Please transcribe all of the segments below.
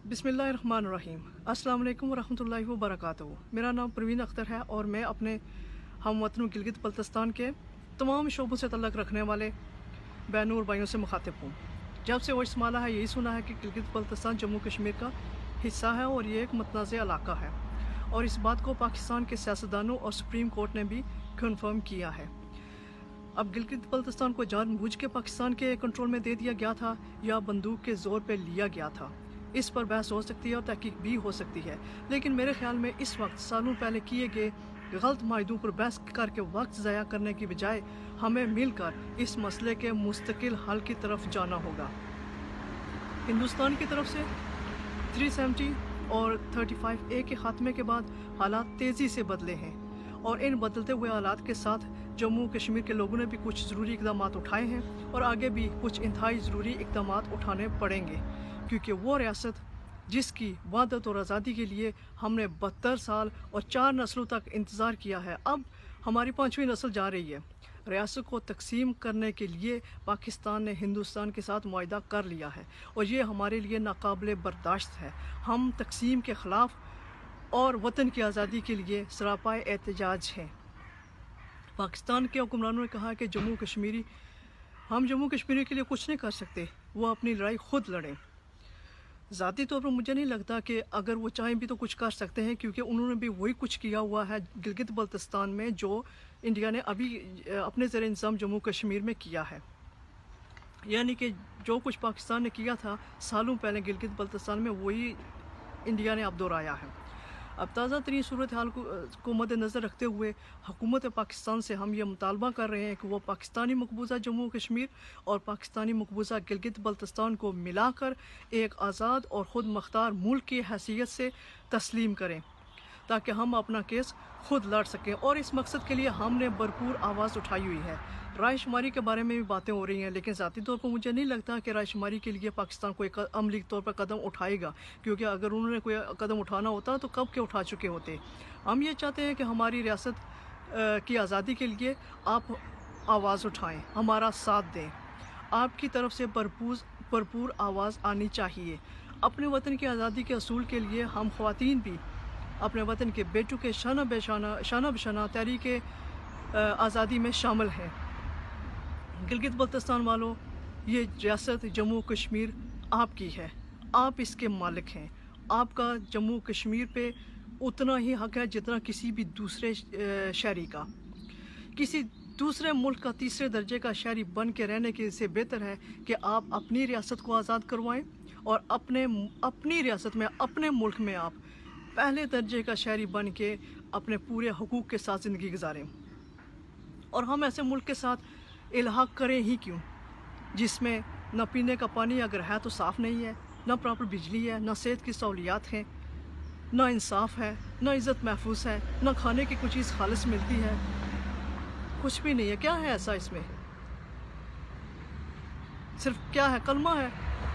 बिस्मिल्लाहिर्रहमानिर्रहीम। अस्सलाम वालेकुम वरहमतुल्लाहि वबरकातुहू। मेरा नाम परवीन अख्तर है और मैं अपने हम वतनों गिलगित बल्तिस्तान के तमाम शोबों से तल्लक़ रखने वाले बैनूर भाइयों से मुखातिब हूँ। जब से होश संभाला है यही सुना है कि गिलगित बल्तिस्तान जम्मू कश्मीर का हिस्सा है और ये एक मतनाज़ इलाका है, और इस बात को पाकिस्तान के सियासतदानों और सुप्रीम कोर्ट ने भी कन्फर्म किया है। अब गिलगित बल्तिस्तान को जानबूझ के पाकिस्तान के कंट्रोल में दे दिया गया था या बंदूक के ज़ोर पे लिया गया था, इस पर बहस हो सकती है और तहकीक भी हो सकती है। लेकिन मेरे ख्याल में इस वक्त सालों पहले किए गए गलत माहिदों पर बहस करके वक्त ज़ाया करने की बजाय हमें मिलकर इस मसले के मुस्तकिल हल की तरफ जाना होगा। हिंदुस्तान की तरफ से 370 और 35A के ख़ात्मे के बाद हालात तेज़ी से बदले हैं, और इन बदलते हुए हालात के साथ जम्मू कश्मीर के लोगों ने भी कुछ ज़रूरी इक़दाम उठाए हैं और आगे भी कुछ इंतहाई ज़रूरी इक़दाम उठाने पड़ेंगे, क्योंकि वो रियासत जिसकी वहदत और आज़ादी के लिए हमने 72 साल और 4 नस्लों तक इंतज़ार किया है, अब हमारी 5वीं नस्ल जा रही है। रियासत को तकसीम करने के लिए पाकिस्तान ने हिंदुस्तान के साथ मुआहदा कर लिया है और ये हमारे लिए नाकाबिले बर्दाश्त है। हम तकसीम के ख़िलाफ़ और वतन की आज़ादी के लिए सरापाए एहतजाज हैं। पाकिस्तान के हुक्मरानों ने कहा कि हम जम्मू कश्मीरी के लिए कुछ नहीं कर सकते, वो अपनी लड़ाई खुद लड़ें। ज़ाती तौर पर मुझे नहीं लगता कि अगर वो चाहें भी तो कुछ कर सकते हैं, क्योंकि उन्होंने भी वही कुछ किया हुआ है गिलगित बल्तिस्तान में जो इंडिया ने अभी अपने ज़र इंतज़ाम जम्मू कश्मीर में किया है। यानी कि जो कुछ पाकिस्तान ने किया था सालों पहले गिलगित बल्तिस्तान में, वही इंडिया ने अब दोहराया है। अब ताज़ा तरीन सूरत हाल को मद्देनज़र रखते हुए हुकूमत पाकिस्तान से हम ये मुतालबा कर रहे हैं कि वो पाकिस्तानी मकबूजा जम्मू कश्मीर और पाकिस्तानी मकबूजा गिलगित बल्तिस्तान को मिलाकर एक आज़ाद और ख़ुद मुख्तार मुल्क की हैसियत से तस्लीम करें, ताकि हम अपना केस खुद लड़ सकें। और इस मकसद के लिए हमने भरपूर आवाज़ उठाई हुई है। राय शुमारी के बारे में भी बातें हो रही हैं, लेकिन ज़ाती तौर पर मुझे नहीं लगता कि राय शुमारी के लिए पाकिस्तान कोई अमली तौर पर कदम उठाएगा, क्योंकि अगर उन्होंने कोई कदम उठाना होता तो कब के उठा चुके होते। हम ये चाहते हैं कि हमारी रियासत की आज़ादी के लिए आप आवाज़ उठाएँ, हमारा साथ दें। आपकी तरफ से भरपूर आवाज़ आनी चाहिए। अपने वतन की आज़ादी के असूल के लिए हम ख़वातीन भी अपने वतन के बेटों के शाना बशाना तहरीक आज़ादी में शामिल हैं। गिलगित बल्तिस्तान वालों, ये रियासत जम्मू कश्मीर आपकी है, आप इसके मालिक हैं। आपका जम्मू कश्मीर पे उतना ही हक़ है जितना किसी भी दूसरे शहरी का। किसी दूसरे मुल्क का तीसरे दर्जे का शहरी बन के रहने के से बेहतर है कि आप अपनी रियासत को आज़ाद करवाएं और अपनी रियासत में, अपने मुल्क में आप पहले दर्जे का शहरी बन के अपने पूरे हुकूक के साथ ज़िंदगी गुजारें। और हम ऐसे मुल्क के साथ इल्हाक करें ही क्यों, जिसमें न पीने का पानी अगर है तो साफ़ नहीं है, न प्रॉपर बिजली है, न सेहत की सहूलियात हैं, न इंसाफ है, न इज़्ज़त महफूज है, न खाने की कोई चीज़ खालिस मिलती है, कुछ भी नहीं है। क्या है ऐसा इसमें? सिर्फ क्या है, कलमा है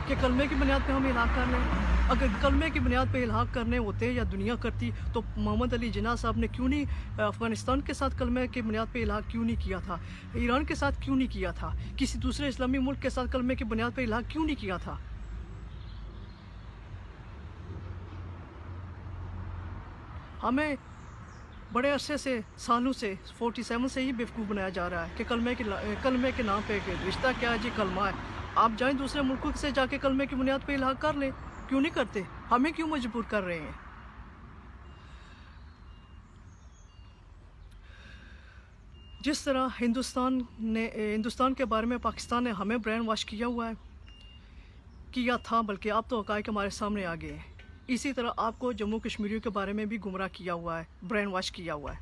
कि कलमे की बुनियाद पे हम इल्हाक कर लें। अगर कलमे की बुनियाद पे इल्हाक करने होते या दुनिया करती तो मोहम्मद अली जिन्ना साहब ने क्यों नहीं अफ़गानिस्तान के साथ कलमे की बुनियाद पे इल्हाक क्यों नहीं किया था, ईरान के साथ क्यों नहीं किया था, किसी दूसरे इस्लामी मुल्क के साथ कलमे की बुनियाद पे इल्हाक क्यों नहीं किया था? हमें बड़े अरसे से, सालों से, 47 से ही बेवकूफ़ बनाया जा रहा है कि कलमे के नाम पे रिश्ता क्या है जी, कलमा है। आप जाएं दूसरे मुल्कों से जाके कलमे की बुनियाद पे इल्हाक कर लें, क्यों नहीं करते? हमें क्यों मजबूर कर रहे हैं? जिस तरह हिंदुस्तान के बारे में पाकिस्तान ने हमें ब्रेन वॉश किया था, बल्कि अब तो हक़ाइक़ हमारे सामने आ गए हैं, इसी तरह आपको जम्मू कश्मीरियों के बारे में भी गुमराह किया हुआ है, ब्रेन वॉश किया हुआ है।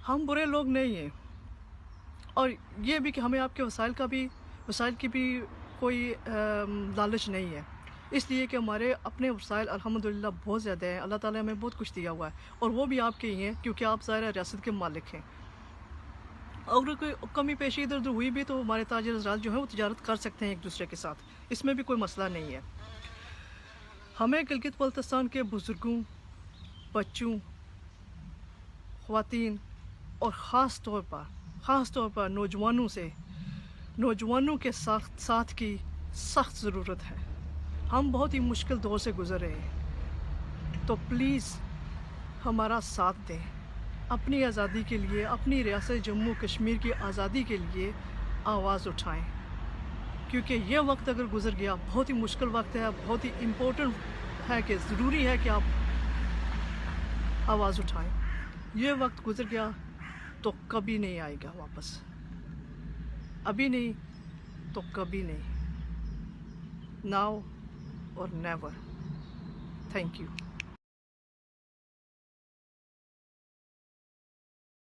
हम बुरे लोग नहीं हैं, और ये भी कि हमें आपके वसाइल की भी कोई लालच नहीं है, इसलिए कि हमारे अपने वसाइल अल्हम्दुलिल्लाह बहुत ज़्यादा हैं। अल्लाह ताला हमें बहुत कुछ दिया हुआ है और वो भी आपके ही हैं, क्योंकि आप ज़ाहिर रियासत के मालिक हैं। अगर कोई कमी पेशी इधर उधर हुई भी तो हमारे ताजिर हज़रात जो हैं वो तिजारत कर सकते हैं एक दूसरे के साथ, इसमें भी कोई मसला नहीं है। हमें गिलगित बल्तिस्तान के बुज़ुर्गों, बच्चों, ख़वातीन और ख़ास तौर पर नौजवानों के साथ की सख्त ज़रूरत है। हम बहुत ही मुश्किल दौर से गुज़र रहे हैं, तो प्लीज़ हमारा साथ दें। अपनी आज़ादी के लिए, अपनी रियासत जम्मू कश्मीर की आज़ादी के लिए आवाज़ उठाएं, क्योंकि ये वक्त अगर गुज़र गया, बहुत ही मुश्किल वक्त है, बहुत ही इम्पोर्टेंट है कि ज़रूरी है कि आप आवाज़ उठाएं। ये वक्त गुज़र गया तो कभी नहीं आएगा वापस, अभी नहीं तो कभी नहीं, नाउ और नेवर। Thank you.